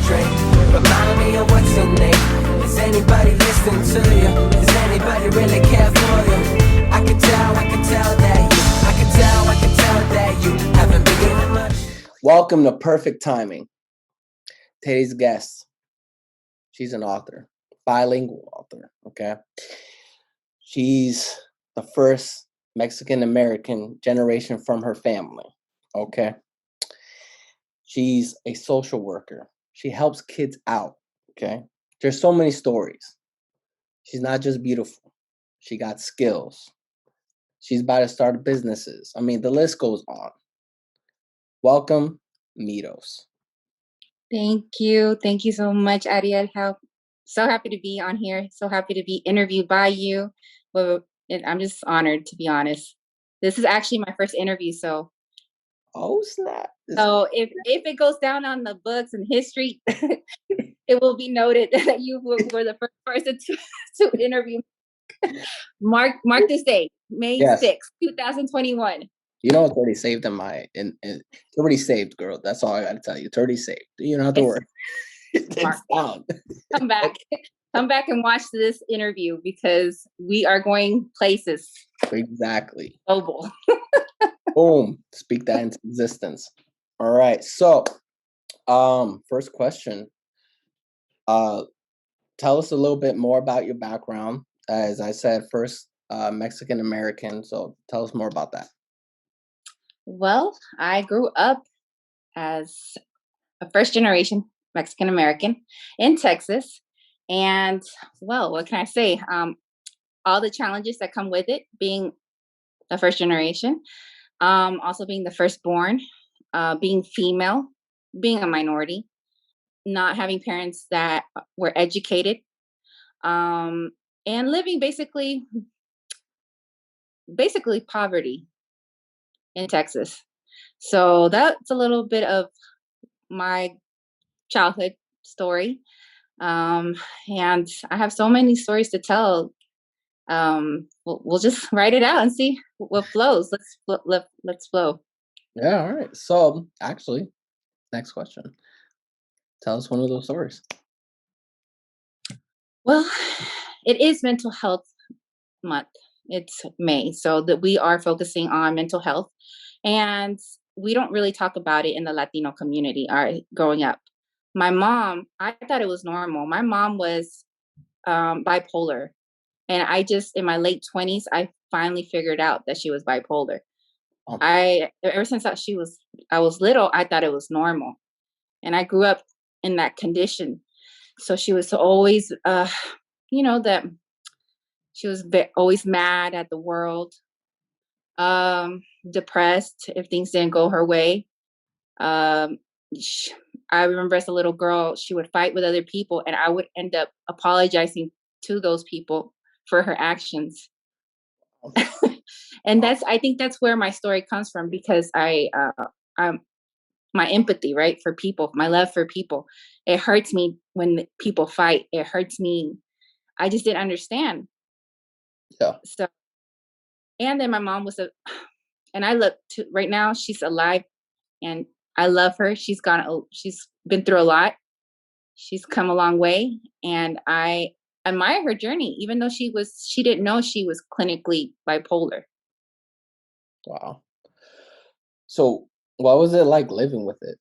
straight. Remind me of what's your name. Is anybody listening to you? Does anybody really care for you? I can tell that you haven't been given much. Welcome to Perfect Timing. Today's guest, she's an author, bilingual author, okay? She's the first Mexican-American generation from her family, okay? She's a social worker. She helps kids out, okay? There's so many stories. She's not just beautiful. She got skills. She's about to start businesses. I mean, the list goes on. Welcome, Miros. Thank you. Thank you so much, Ariel. So happy to be on here. So happy to be interviewed by you. Well, I'm just honored, to be honest. This is actually my first interview, so. Oh, snap. So if it goes down on the books and history, it will be noted that you were the first person to interview. Mark this day, May 6th, 2021. You know, it's already saved in my, it's already saved, girl. That's all I got to tell you. It's already saved. You don't have to worry. It's down. Come back and watch this interview because we are going places. Exactly. Global. Boom. Speak that into existence. All right. So, first question. Tell us a little bit more about your background. As I said, first Mexican American. So tell us more about that. Well, I grew up as a first generation Mexican American in Texas. And well, what can I say? All the challenges that come with it, being a first generation, also being the firstborn, being female, being a minority, not having parents that were educated, and living basically poverty in Texas. So that's a little bit of my childhood story. And I have so many stories to tell. We'll just write it out and see what flows. Let's flow. Yeah. All right. So actually, next question. Tell us one of those stories. Well, it is Mental Health Month. It's May, so that we are focusing on mental health, and we don't really talk about it in the Latino community. Growing up, my mom, I thought it was normal. My mom was bipolar, and I just in my late 20s, I finally figured out that she was bipolar. Oh. Ever since I was little, I thought it was normal, and I grew up in that condition. So she was always, that she was always mad at the world, depressed if things didn't go her way. I remember as a little girl, she would fight with other people, and I would end up apologizing to those people for her actions. And I think that's where my story comes from, because I'm my empathy, right, for people, my love for people. It hurts me when people fight. It hurts me. I just didn't understand. Yeah. So, and then my mom and I look to right now, she's alive and I love her. She's been through a lot. She's come a long way, and I admire her journey, even though she didn't know she was clinically bipolar. Wow. So what was it like living with it?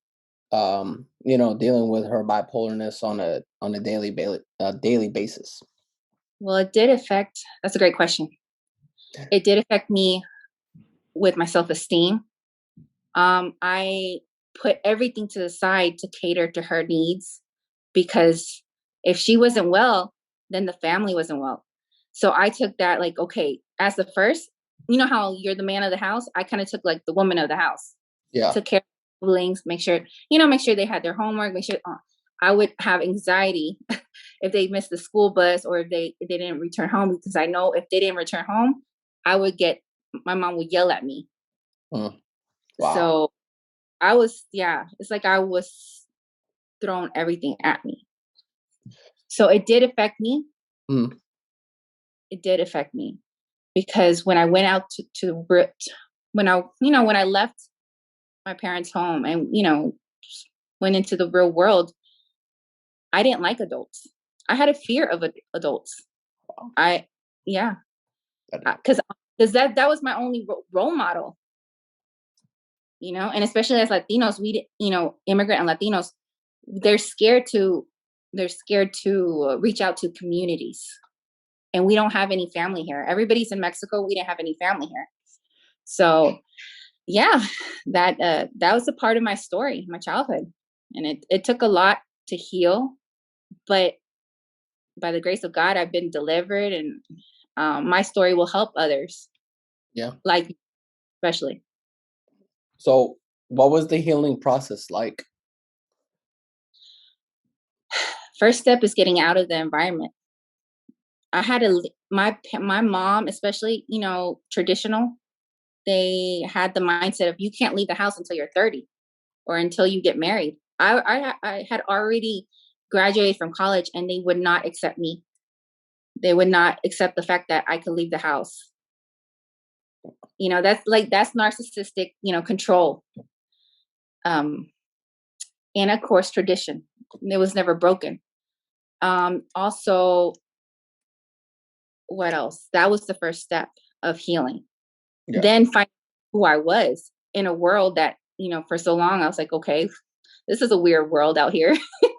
Dealing with her bipolarness on a daily basis. Well, that's a great question. It did affect me with my self-esteem. I put everything to the side to cater to her needs, because if she wasn't well, then the family wasn't well. So I took that like, okay, as the first, you know how you're the man of the house? I kind of took like the woman of the house. Yeah. Took care of siblings, make sure they had their homework, make sure I would have anxiety if they missed the school bus or if they didn't return home, because I know if they didn't return home, my mom would yell at me. Wow. So it's like I was throwing everything at me. So it did affect me. It did affect me, because when I went out when I left my parents' home and, went into the real world, I didn't like adults. I had a fear of adults. Wow. Yeah, That- because that was my only role model, and especially as Latinos, immigrant and Latinos, they're scared to reach out to communities, and we don't have any family here. Everybody's in Mexico. We didn't have any family here, so yeah, that was a part of my story, my childhood, and it took a lot to heal, but by the grace of God, I've been delivered, and my story will help others. Yeah. Like, especially. So, what was the healing process like? First step is getting out of the environment. I had my mom, especially, traditional, they had the mindset of you can't leave the house until you're 30 or until you get married. I had already graduated from college, and they would not accept me. They would not accept the fact that I could leave the house. That's narcissistic, control. And of course, tradition. It was never broken. Also, what else? That was the first step of healing. Yeah. Then finding who I was in a world that, for so long, I was like, okay, this is a weird world out here.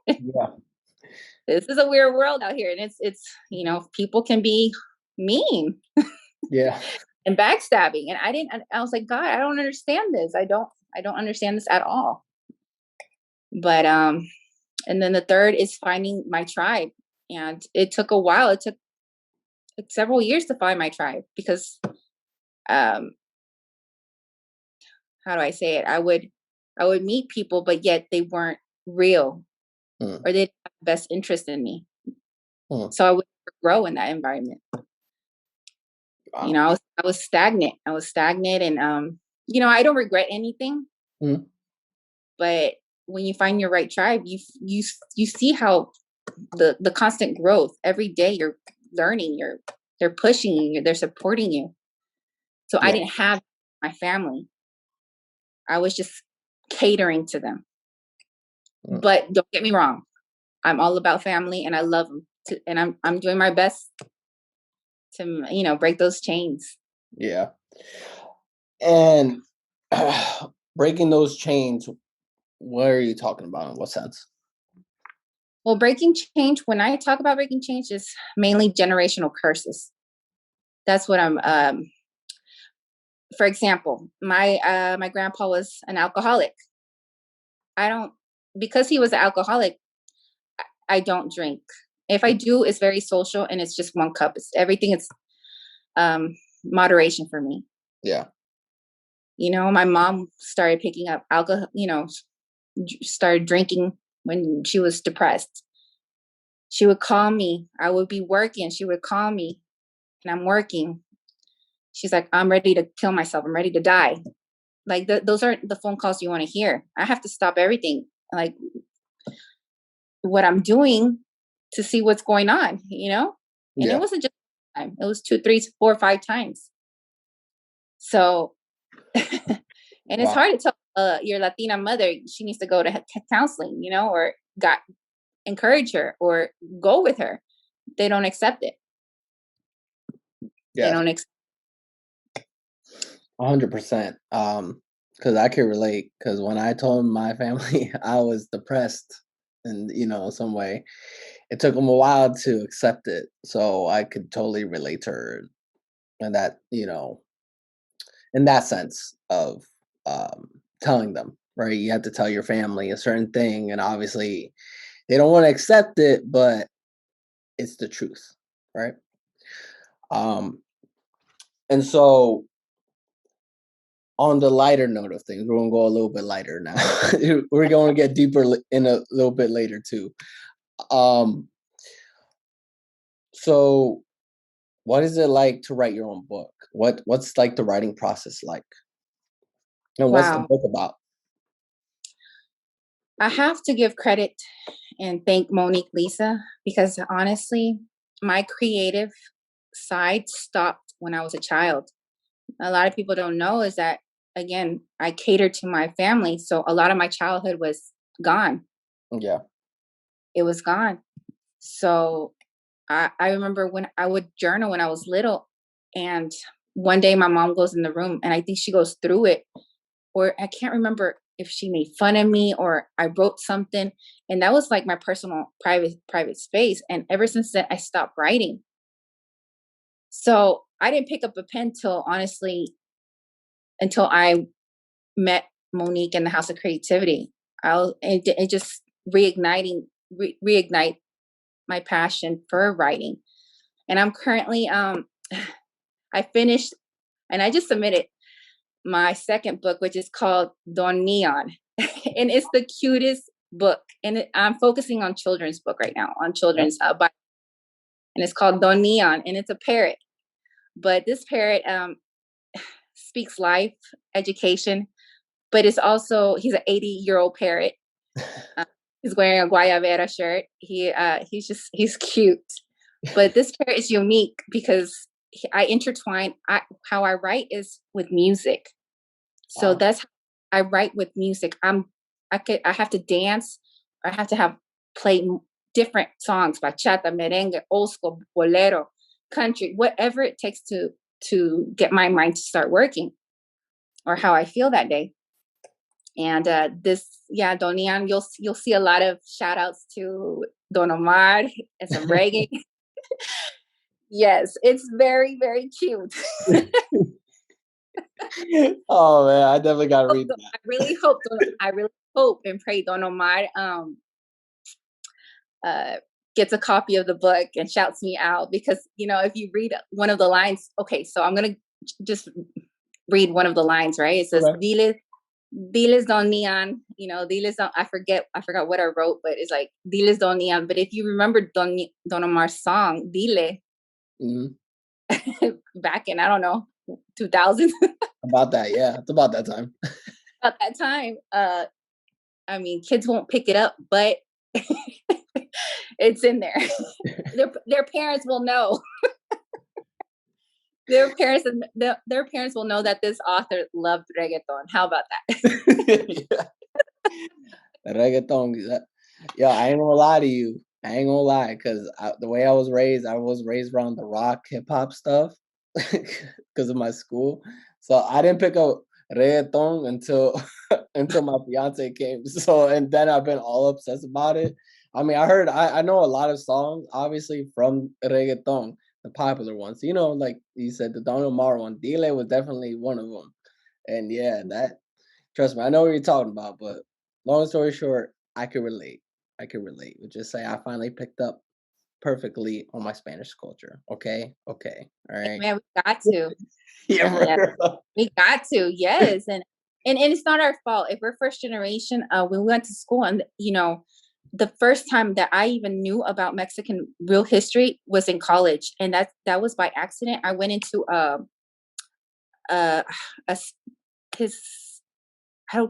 Yeah. This is a weird world out here. And it's, people can be mean. Yeah. And backstabbing. And I was like, God, I don't understand this. I don't understand this at all. But, and then the third is finding my tribe. And it took a while. It took several years to find my tribe because, how do I say it? I would meet people, but yet they weren't real or they didn't have the best interest in me. So I would grow in that environment. Wow. I was stagnant. And, I don't regret anything, but when you find your right tribe, you see how the constant growth every day. You're learning. They're pushing you. They're supporting you. So I didn't have my family. I was just catering to them. But don't get me wrong, I'm all about family, and I love them. And I'm doing my best to break those chains. Yeah. And breaking those chains, what are you talking about? In what sense? Well, breaking change, when I talk about breaking change, is mainly generational curses. That's what I'm for example, my grandpa was an alcoholic. Because he was an alcoholic, I don't drink. If I do, it's very social, and it's just one cup. It's moderation for me. Yeah. My mom started picking up alcohol, started drinking when she was depressed. She would call me. I would be working. She would call me, and I'm working. She's like, I'm ready to kill myself. I'm ready to die. Like those aren't the phone calls you want to hear. I have to stop everything, like what I'm doing, to see what's going on, And it wasn't just one time. It was 2, 3, 4, 5 times. So, and it's hard to tell your Latina mother she needs to go to counseling, or encourage her or go with her. They don't accept it. Yeah. They don't accept 100%. Because I can relate. Because when I told my family I was depressed, in some way, it took them a while to accept it. So I could totally relate to her, and that in that sense of telling them, right? You have to tell your family a certain thing, and obviously they don't want to accept it, but it's the truth, right? And so on the lighter note of things, we're gonna go a little bit lighter now. We're going to get deeper in a little bit later too. So what is it like to write your own book? What's like the writing process like? And what's the Wow. book about? I have to give credit and thank Monique Lisa, because honestly, my creative side stopped when I was a child. A lot of people don't know is that, again, I catered to my family. So a lot of my childhood was gone. Yeah. it was gone. So I remember when I would journal when I was little, and one day my mom goes in the room, and I think she goes through it, or I can't remember if she made fun of me or I wrote something, and that was like my personal private space. And ever since then, I stopped writing. So I didn't pick up a pen till honestly until I met Monique in the House of Creativity. It just reignite my passion for writing. And I'm currently I finished and I just submitted my second book, which is called Don Neon. And it's the cutest book. And I'm focusing on children's book right now, on children's Bible. And it's called Don Neon, and it's a parrot. But this parrot speaks life, education, but it's also, he's an 80-year-old parrot. He's wearing a Guayabera shirt. He's cute. But this parrot is unique because I intertwine, how I write is with music. So that's how I write with music. I have to dance, or I have to play different songs, bachata, merengue, old school, bolero, country, whatever it takes to get my mind to start working, or how I feel that day. And Donian, you'll see a lot of shout outs to Don Omar and some reggae. Yes, it's very, very cute. Oh man, I definitely gotta read that. I really hope and pray Don Omar gets a copy of the book and shouts me out, because if you read one of the lines, okay, so I'm gonna just read one of the lines, right? It says, okay. Diles Don Neon, Diles Don, I forgot what I wrote, but it's like Diles Don Neon. But if you remember Don Omar's song, Dile, back in, I don't know, 2000. About that, yeah. It's about that time. About that time. I mean, kids won't pick it up, but it's in there. Their parents will know. Their parents will know that this author loved reggaeton. How about that? Yeah. Reggaeton. Yeah, I ain't gonna lie to you. I ain't gonna lie, because the way I was raised around the rock, hip hop stuff because of my school. So I didn't pick up reggaeton until my fiance came. So, and then I've been all obsessed about it. I mean, I know a lot of songs, obviously, from reggaeton, the popular ones. Like you said, the Don Omar one, Dile was definitely one of them. And yeah, trust me, I know what you're talking about, but long story short, I could relate. Would just say I finally picked up perfectly on my Spanish culture. Okay. All right. Man, we got to. Yeah, we got to. Yes, and it's not our fault if we're first generation. We went to school, and the first time that I even knew about Mexican real history was in college, and that was by accident. I went into I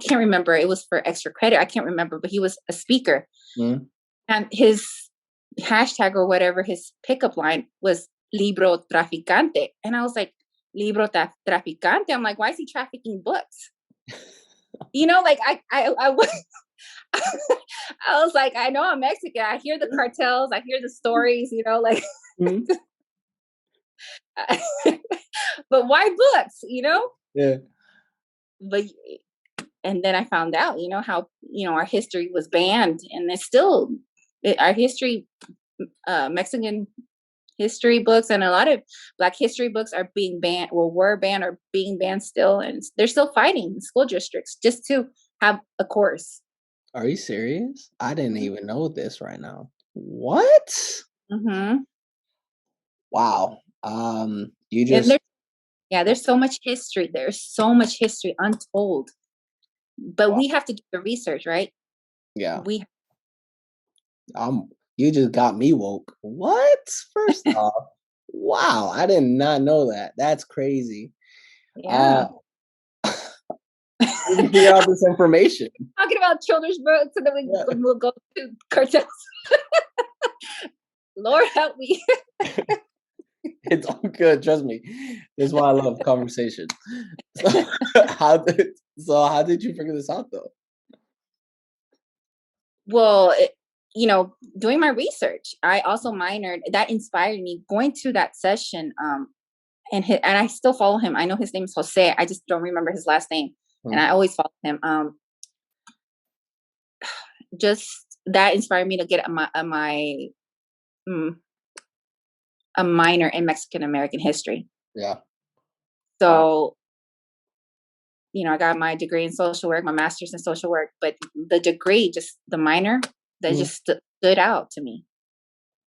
can't remember. It was for extra credit. I can't remember, but he was a speaker, and his hashtag or whatever, his pickup line was libro traficante, and I was like, libro traficante. I'm like, why is he trafficking books? Like I was. I was like, I know I'm Mexican. I hear the cartels. I hear the stories. Like. But why books? Yeah. But and then I found out, how our history was banned, and it's still our history, Mexican history books, and a lot of Black history books are being banned, were banned, or being banned still, and they're still fighting in school districts just to have a course. Are you serious? I didn't even know this right now. What? Mm-hmm. Wow. You just. There's so much history. There's so much history untold. But we have to do the research, right? Yeah. You just got me woke. What? First off, wow, I did not know that. That's crazy. Yeah. You can figure out this information. Talking about children's books, and then we'll go to cartels. Lord help me. It's all good. Trust me. This is why I love conversation. So how did you figure this out, though? Well, doing my research. I also minored. That inspired me going to that session. And I still follow him. I know his name is Jose. I just don't remember his last name, and I always follow him. Just that inspired me to get mm, a minor in Mexican American history. Yeah. So, I got my degree in social work, my master's in social work, but the degree, just the minor, that just stood out to me.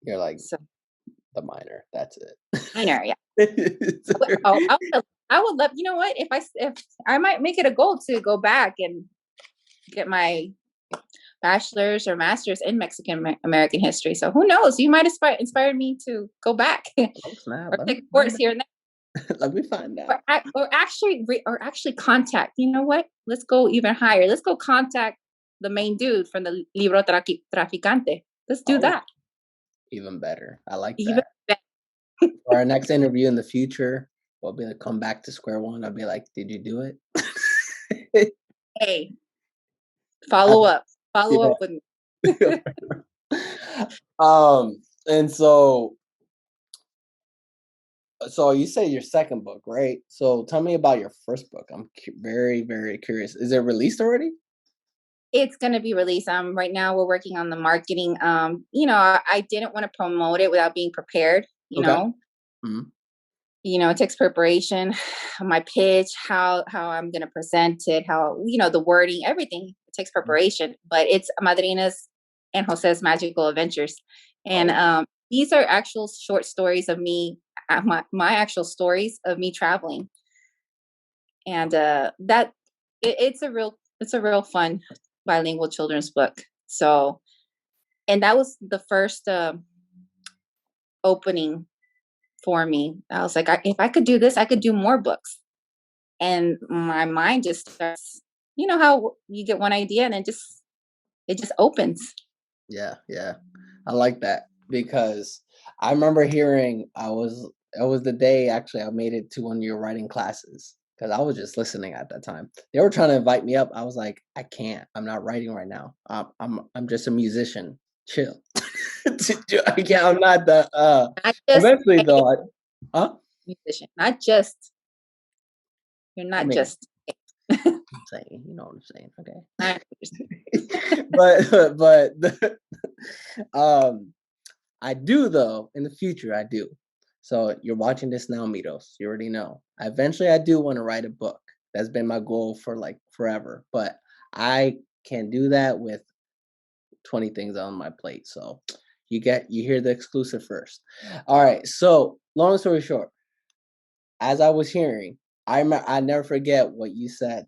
You're like, so, the minor. That's it. Minor, yeah. I would love. You know what? If I might make it a goal to go back and get my bachelor's or master's in Mexican American history. So who knows? You might inspire me to go back or take a course here and there. Let me find out. Or actually contact. You know what? Let's go even higher. Let's go contact the main dude from the Libro Traficante. Let's do that. Even better. I like even that. Better. For our next interview in the future, we'll be like, come back to square one. I'll be like, did you do it? Hey, follow up with me. And so you say your second book, right? So tell me about your first book. I'm very, very curious. Is it released already? It's going to be released. Right now we're working on the marketing. I didn't want to promote it without being prepared, know. Mm-hmm. It takes preparation, my pitch, how I'm going to present it, how, the wording, everything. It takes preparation, but it's Madrina's and Jose's Magical Adventures. And these are actual short stories of me, my actual stories of me traveling. And it's a real fun bilingual children's book. So, and that was the first opening for me. I was like, if I could do this, I could do more books. And my mind just starts, how you get one idea and it just opens. Yeah. I like that because I remember hearing it was the day actually I made it to one of your writing classes because I was just listening at that time. They were trying to invite me up. I was like, I can't. I'm not writing right now. I'm just a musician. Chill. I'm not the eventually though. Musician, not just. You're not just. I'm saying, you know what I'm saying, okay? but I do though in the future. I do. So you're watching this now, Miros. You already know. Eventually, I do want to write a book. That's been my goal for like forever. But I can't do that with 20 things on my plate. So you hear the exclusive first. All right. So long story short, as I was hearing, I never forget what you said.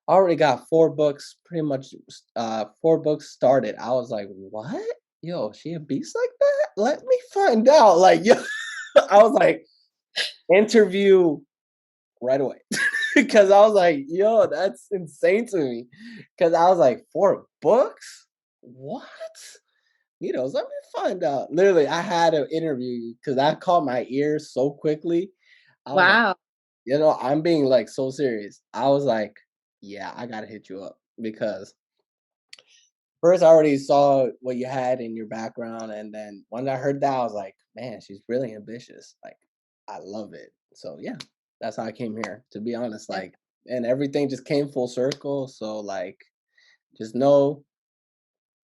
I already got 4 books, pretty much 4 books started. I was like, what? Yo, she a beast like that? Let me find out. Like, yo, I was like, interview right away. Because I was like, yo, that's insane to me. Because I was like, 4 books? What? Let me find out. Literally, I had an interview because I caught my ears so quickly. I was Wow. like, I'm being like so serious. I was like, yeah, I gotta hit you up because first I already saw what you had in your background, and then when I heard that, I was like, man, she's really ambitious. Like, I love it. So yeah, that's how I came here. To be honest, like, and everything just came full circle. So like, just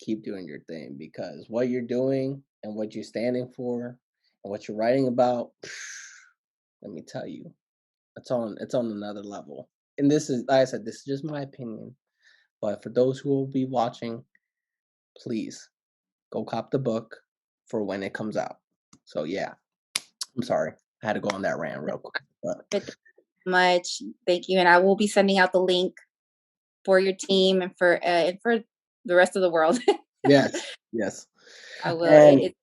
keep doing your thing because what you're doing and what you're standing for and what you're writing about, let me tell you, it's on another level. And this is, like I said, this is just my opinion. But for those who will be watching, please go cop the book for when it comes out. So yeah, I'm sorry. I had to go on that rant real quick. But. Much. Thank you. And I will be sending out the link for your team and for the rest of the world. Yes. I will. It's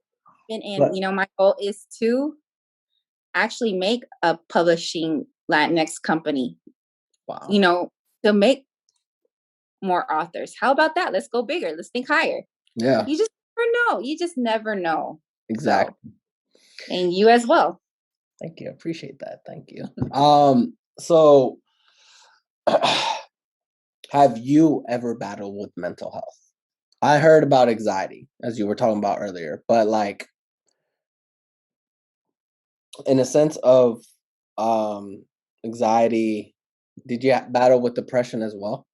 been in, my goal is to actually make a publishing Latinx company. Wow. To make more authors. How about that? Let's go bigger. Let's think higher. Yeah. You just never know. You just never know. Exactly. So, and you as well. Thank you. I appreciate that. Thank you. So have you ever battled with mental health? I heard about anxiety as you were talking about earlier, but like in a sense of um anxiety, did you battle with depression as well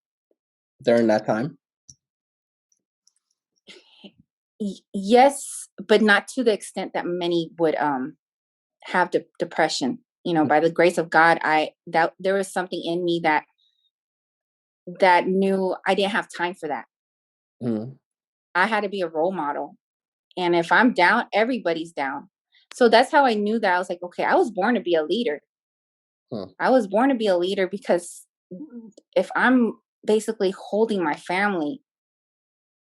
during that time? Yes, but not to the extent that many would have depression. You know, by the grace of God, I that there was something in me that knew I didn't have time for that. Mm, I had to be a role model. And if I'm down, everybody's down. So that's how I knew that I was like, okay, I was born to be a leader. mm, I was born to be a leader because if I'm basically holding my family,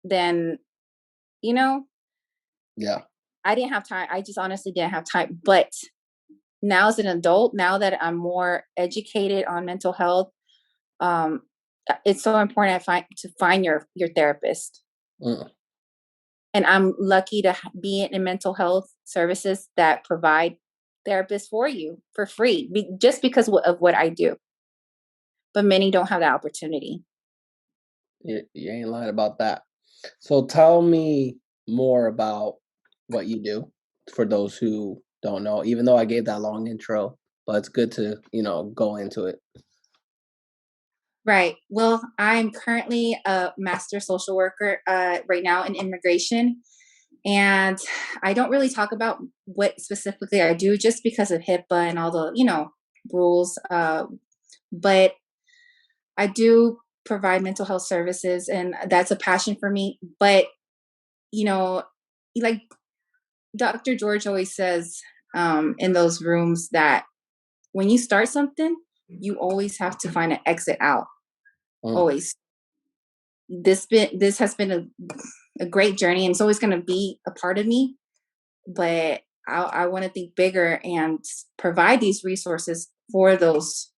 then, you know, yeah. I didn't have time. I just honestly didn't have time. But now as an adult, now that I'm more educated on mental health, um, it's so important to find your therapist. Mm. And I'm lucky to be in mental health services that provide therapists for you for free, just because of what I do. But many don't have that opportunity. You ain't lying about that. So tell me more about what you do for those who don't know, even though I gave that long intro, but it's good to, go into it. Right. Well, I'm currently a master social worker right now in immigration. And I don't really talk about what specifically I do just because of HIPAA and all the, rules. But I do provide mental health services, and that's a passion for me. But, you know, like Dr. George always says in those rooms that when you start something, you always have to find an exit out. Mm. Always. This has been a great journey, and it's always going to be a part of me. But I want to think bigger and provide these resources for those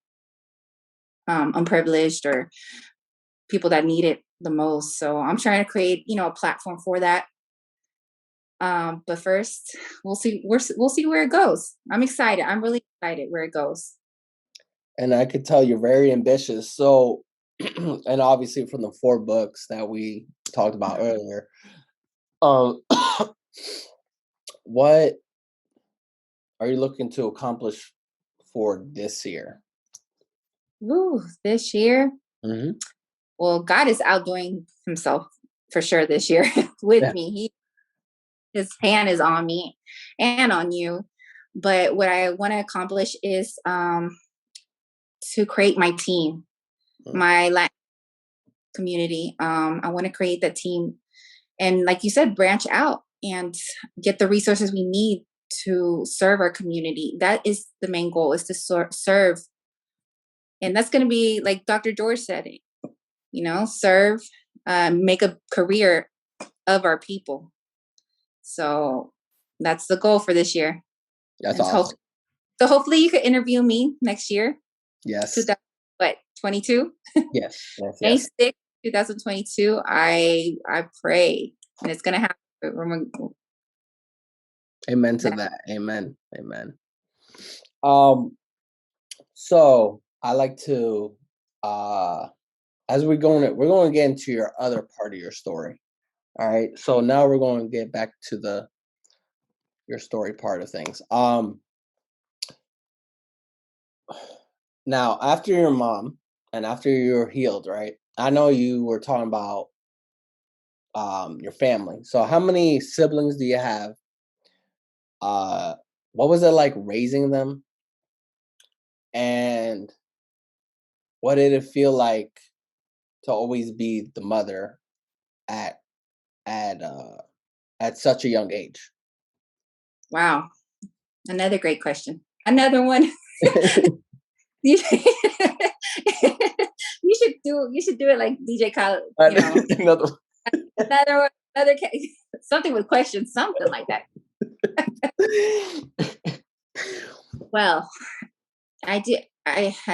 unprivileged or people that need it the most. So I'm trying to create, a platform for that. But first, we'll see where it goes. I'm excited. I'm really excited where it goes. And I could tell you're very ambitious. So, and obviously from the 4 books that we talked about earlier, um, what are you looking to accomplish for this year? Woo, this year. Hmm. Well, God is outdoing himself for sure this year with Yeah. me. His hand is on me and on you. But what I want to accomplish is to create my team, Mm. my Latin community. I want to create that team and, like you said, branch out and get the resources we need to serve our community. That is the main goal, is to serve. And that's going to be like Dr. George said, serve, make a career of our people. So that's the goal for this year. That's And awesome. so hopefully you could interview me next year, Yes. 2000, what, 22, Yes. Yes. May Yes. 6th, 2022. I pray, and it's gonna happen. Amen to that. Amen. Amen. Um, so I like to as we're going to get into your other part of your story. All right. So now we're going to get back to the your story part of things. Now after your mom and after you're healed, right? I know you were talking about your family. So how many siblings do you have? Uh what was it like raising them? And what did it feel like to always be the mother at at uh at such a young age? Wow, another great question. Another one. you you should do it like DJ Khaled. Another. Another one, another something with questions, something like that. Well, I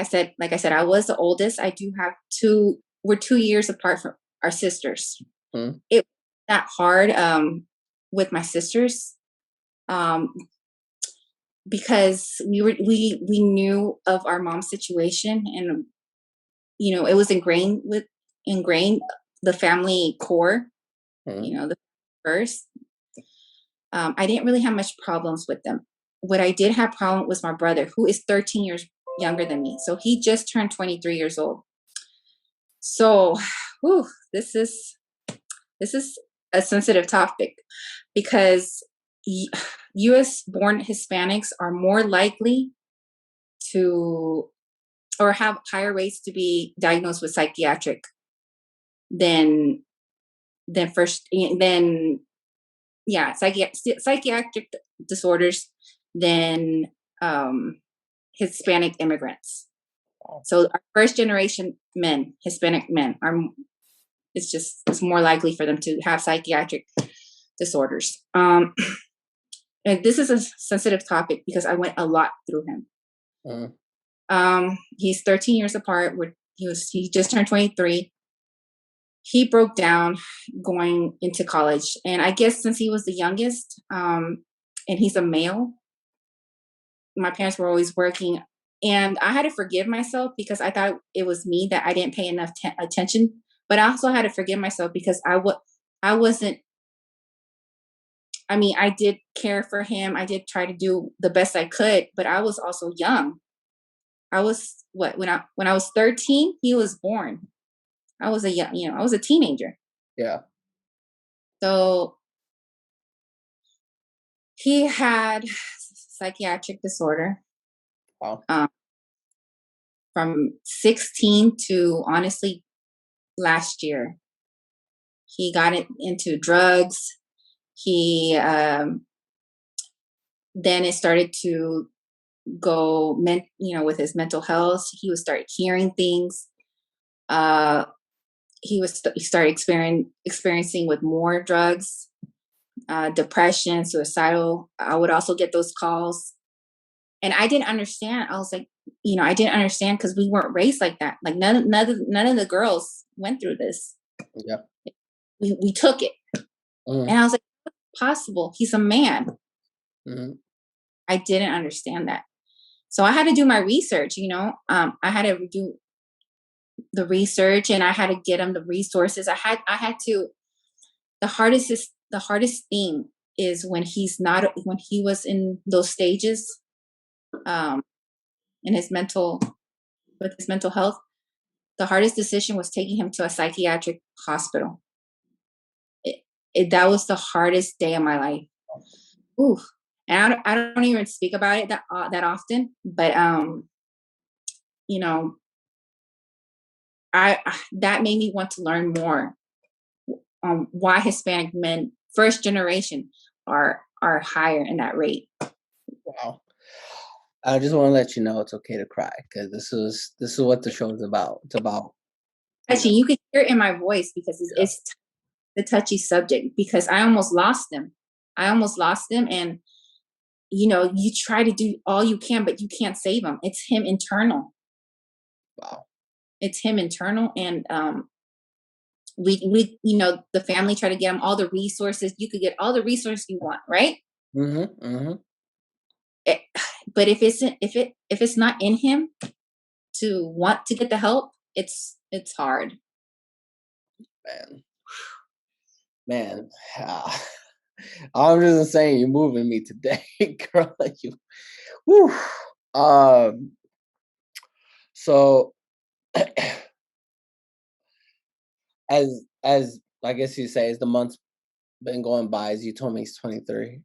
said, like I said, I was the oldest. I do have two. We're 2 years apart from our sisters. Hmm. It was not hard with my sisters um, because we knew of our mom's situation, and it was ingrained the family core. Mhm. You know, the first, I didn't really have much problems with them. What I did have problem was my brother, who is 13 years younger than me. So he just turned 23 years old. So, whew, this is a sensitive topic because U.S. born Hispanics are more likely to or have higher rates to be diagnosed with psychiatric than first than yeah psychiatric disorders than um, Hispanic immigrants. Wow. So our first generation men, Hispanic men, are it's more likely for them to have psychiatric disorders. And this is a sensitive topic because I went a lot through him. Mhm. He's 13 years apart. He just turned 23. He broke down going into college, and I guess since he was the youngest, and he's a male, my parents were always working, and I had to forgive myself because I thought it was me that I didn't pay enough attention. But I also had to forgive myself because I wasn't. I mean, I did care for him. I did try to do the best I could, but I was also young. I was what when I was 13, he was born. I was a young, I was a teenager. Yeah. So he had psychiatric disorder Wow. um, from 16 to honestly last year. He got into drugs. He then it started to go with his mental health. He would start hearing things. Uh, he started experiencing with more drugs, depression, suicidal. I would also get those calls, and I didn't understand. I was like, I didn't understand because we weren't raised like that. Like none of the girls went through this. Yeah. We took it, Mhm. and I was like, possible. He's a man. Mhm. I didn't understand that, so I had to do my research. I had to do the research, and I had to get him the resources. I had to. The hardest thing is when he was in those stages, um, in his mental with his mental health. The hardest decision was taking him to a psychiatric hospital. That was the hardest day of my life. Ooh, and I don't even speak about it that often, but you know, that made me want to learn more on why Hispanic men, first generation, are higher in that rate. Wow. I just want to let you know it's okay to cry because this is what the show is about. It's about, you know. Actually, you could hear it in my voice because Yeah. it's the touchy subject. Because I almost lost him. And you try to do all you can, but you can't save him. It's him internal. Wow. It's him internal, and we the family try to get him all the resources. You could get all the resources you want, right? Mhm. Mhm. It, but if it's not in him to want to get the help, it's hard. Man. Man. I'm just saying you're moving me today, girl. You. Whew. Um. So, as I guess you say, as the months been going by, as you told me he's 23.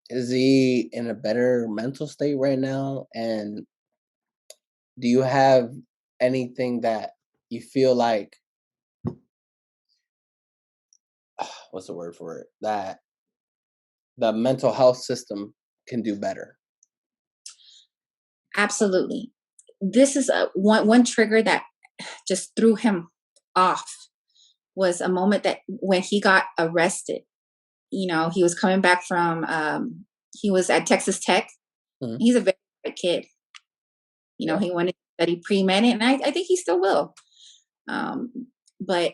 Is he in a better mental state right now? And do you have anything that you feel like what's the word for it? That the mental health system can do better? Absolutely. This is a one trigger that just threw him off was a moment that when he got arrested. He was coming back from he was at Texas Tech. Mhm. He's a very bright kid. Yeah. He wanted to study pre-med, and I think he still will. Um, but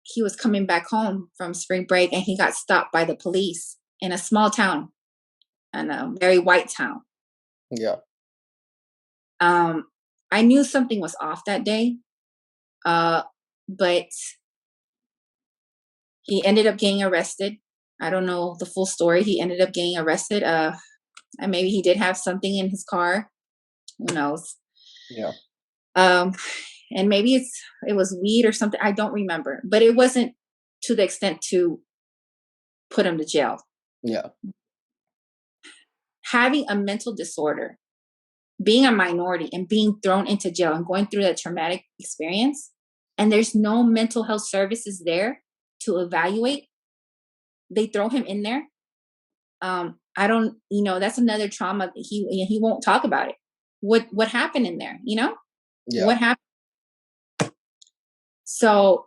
he was coming back home from spring break, and he got stopped by the police in a small town, in a very white town. Yeah. Um, I knew something was off that day, uh, but He ended up getting arrested. I don't know the full story. He ended up getting arrested. And maybe he did have something in his car. Who knows? Yeah. Um, and maybe it was weed or something. I don't remember, but it wasn't to the extent to put him to jail. Yeah. Having a mental disorder, being a minority, and being thrown into jail and going through that traumatic experience, and there's no mental health services there to evaluate, they throw him in there. I don't, that's another trauma that he won't talk about it. What happened in there, Yeah. what happened? So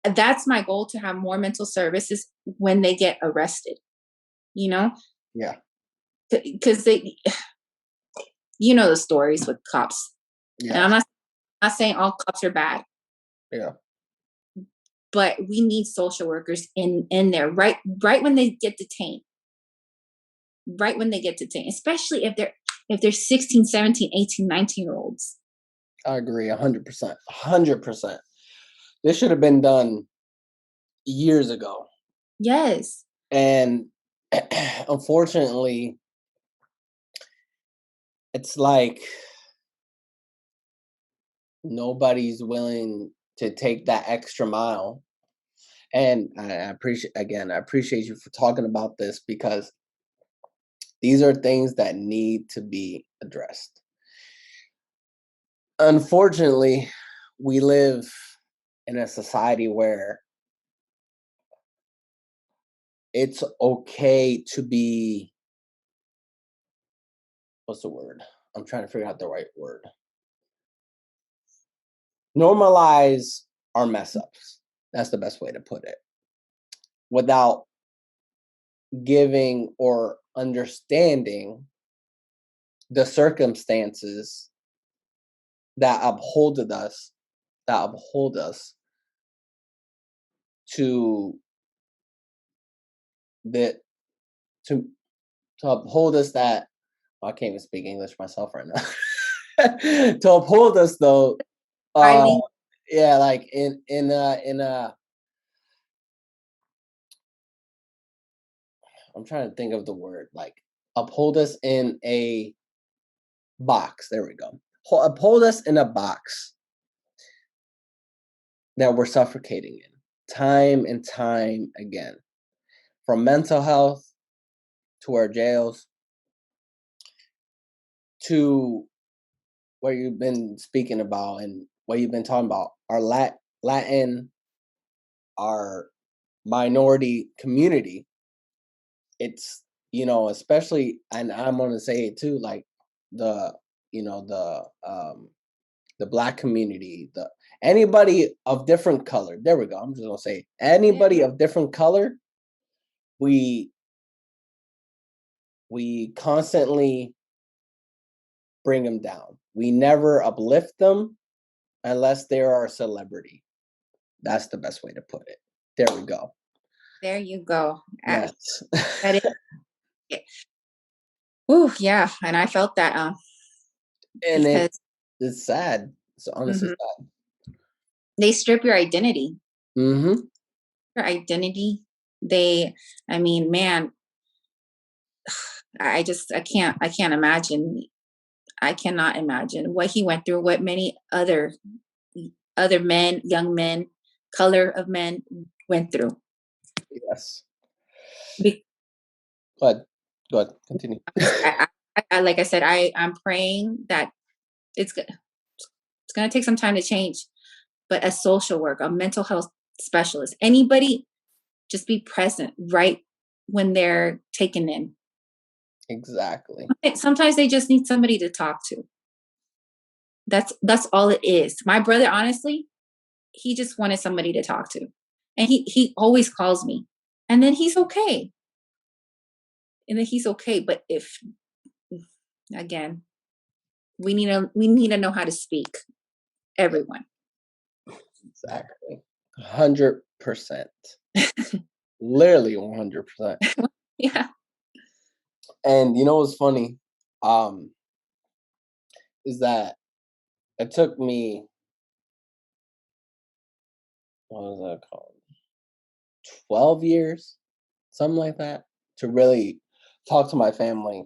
that's my goal, to have more mental services when they get arrested, Yeah. because they, the stories with cops. And Yeah. I'm not saying all cops are bad, Yeah. but we need social workers in there right when they get detained. Right when they get detained, especially if they're 16, 17, 18, 19-year-olds. I agree 100%. 100%. This should have been done years ago. Yes. And unfortunately, it's like nobody's willing to take that extra mile. And I appreciate you for talking about this, because these are things that need to be addressed. Unfortunately, we live in a society where it's okay to be, what's the word? I'm trying to figure out the right word. Normalize our mess ups. That's the best way to put it. Without giving or understanding the circumstances that uphold us to the to uphold us that, I can't even speak English myself right now. To uphold us though, Thriving. yeah, like in a I'm trying to think of the word, like uphold us in a box. There we go. Uphold us in a box that we're suffocating in time and time again. From mental health to our jails to what you've been speaking about and what you've been talking about, our Latin, our minority community. It's, especially, and I'm going to say it too, like the, the Black community, the anybody of different color. There we go. I'm just going to say anybody of different color. We constantly bring them down. We never uplift them unless they are a celebrity. That's the best way to put it. There we go. There you go. Yes. That is. Ooh, yeah, and I felt that. And Because it's sad. It's honestly sad. they strip your identity. Mm-hmm. Your identity. I mean, man, I can't imagine. I cannot imagine what he went through, what many other men, young men, color of men went through. Yes. Be- Go ahead. Continue. like I said, I'm praying that it's going to take some time to change, but a social worker, a mental health specialist, anybody, just be present right when they're taken in. Exactly. Sometimes they just need somebody to talk to. That's all it is. My brother, honestly, he just wanted somebody to talk to, and he always calls me, and then he's okay. But if, again, we need to know how to speak. Everyone. Exactly. 100%. Literally 100%. Yeah. And what's funny? Is that it took me, what was that called? 12 years, something like that, to really talk to my family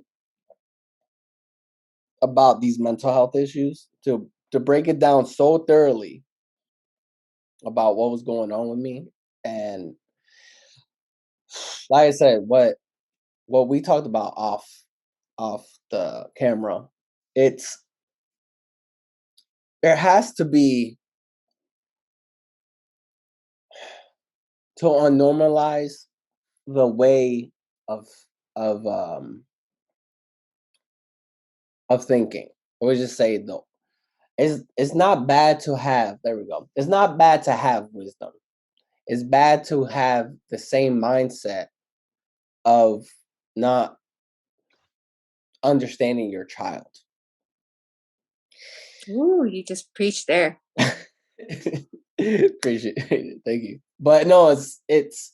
about these mental health issues, to break it down so thoroughly about what was going on with me. And like I said, what we talked about off the camera, it's there has to be to unnormalize the way of of um of thinking. Or just say though, it's not bad to have, there we go. It's not bad to have wisdom. It's bad to have the same mindset of not understanding your child. Ooh, you just preached there. Appreciate it. Thank you. But no, it's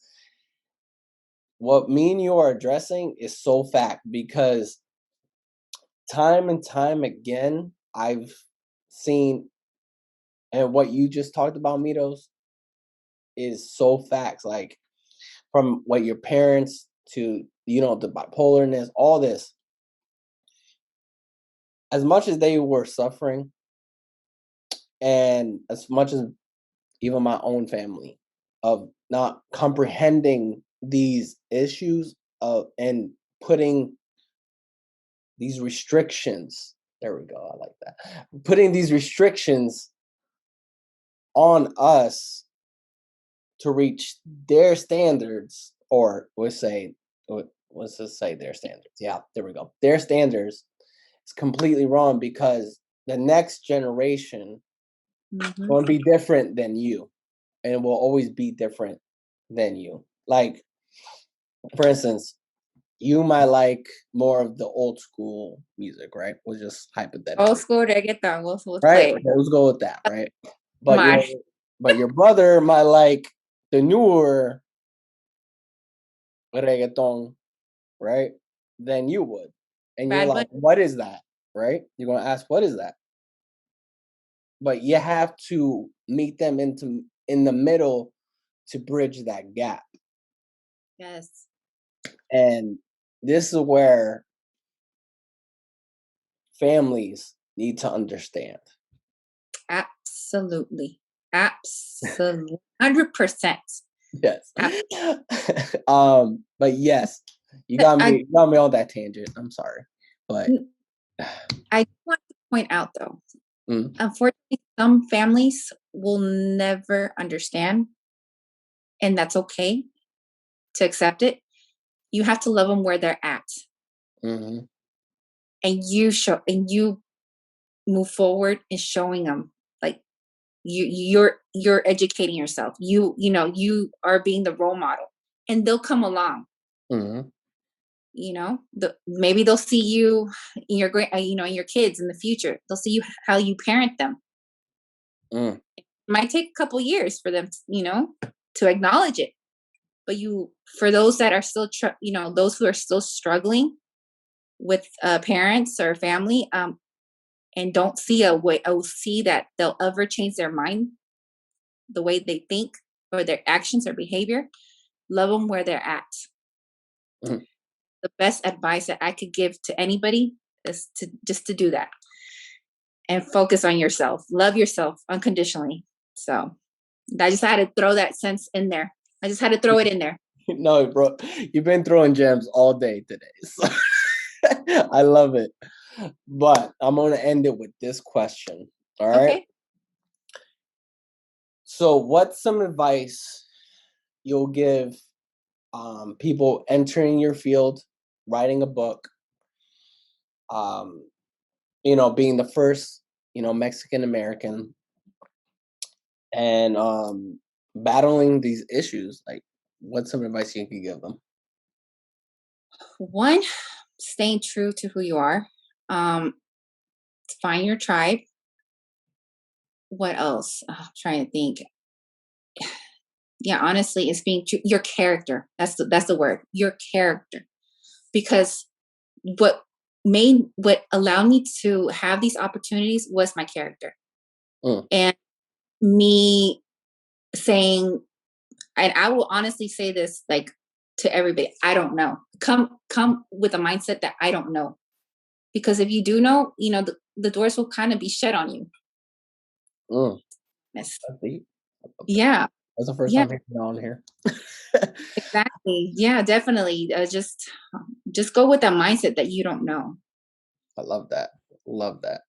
what me and you are addressing is so fact, because time and time again I've seen, and what you just talked about, Mitos, is so facts. Like, from what your parents to, the bipolarness, all this, as much as they were suffering, and as much as even my own family, of not comprehending these issues, and putting these restrictions, there we go, I like that, putting these restrictions on us to reach their standards, or let's just say their standards. Yeah, there we go. Their standards is completely wrong, because the next generation Mm-hmm. will be different than you, and will always be different than you. Like, for instance, you might like more of the old school music, right? We'll just hypothetically, Old school reggaeton. We'll right? play Okay, it. let's go with that, right? But My your brother might like the newer reggaeton, right? Than you would. And you're bad like, bunny. what is that? Right? You're gonna ask, what is that? But you have to meet them in the middle to bridge that gap. Yes. And this is where families need to understand. Absolutely. Absolutely. 100%. Yes. Absolutely. But yes, I you got me on that tangent. I'm sorry. But I do want to point out though, mm, unfortunately, some families will never understand, and that's okay to accept it. You have to love them where they're at, mhm, and you move forward in showing them, like, you're educating yourself. You are being the role model, and they'll come along. mhm, Maybe they'll see you in your great, in your kids in the future. They'll see you how you parent them. mm, It might take a couple years for them, to acknowledge it. But for those that are still, those who are still struggling with parents or family, and don't see a way, see that they'll ever change their mind, the way they think, or their actions or behavior. Love them where they're at. mhm. The best advice that I could give to anybody is to do that and focus on yourself. Love yourself unconditionally. So I just had to throw that sense in there. I just had to throw it in there. No, bro, you've been throwing gems all day today. So I love it. But I'm gonna end it with this question. All right. Okay. So, what's some advice you'll give people entering your field, writing a book, um, being the first, Mexican American, and battling these issues? Like, what's some advice you could give them? One, staying true to who you are. Um, find your tribe. What else? I'm trying to think. Yeah, honestly, it's being true. Your character. That's the word. Your character. Because what what allowed me to have these opportunities was my character. Mm, And me saying, and I will honestly say this, like, to everybody, I don't know. Come with a mindset that I don't know. Because if you do know, the doors will kind of be shut on you. Mm, Yes. that's deep. Yeah. That's the first Yeah, time hearing it on here. exactly. Yeah, definitely. Just go with that mindset that you don't know. I love that. Love that.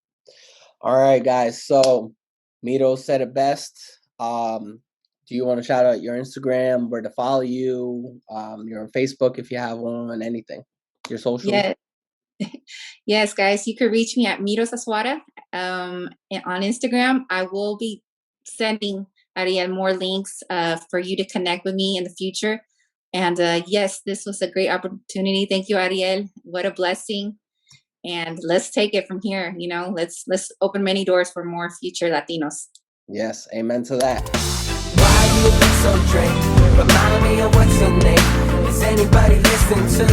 All right, guys. So Mito said it best. Do you want to shout out your Instagram, where to follow you, your Facebook if you have one, anything, your socials? Yeah. Yes, guys, you can reach me at Miros on Instagram. I will be sending Ariel more links for you to connect with me in the future. And yes, this was a great opportunity. Thank you, Ariel. What a blessing. And let's take it from here. Let's open many doors for more future Latinos. Yes, amen to that. Why you look so drained? Remind me of what's your name. Is anybody listening to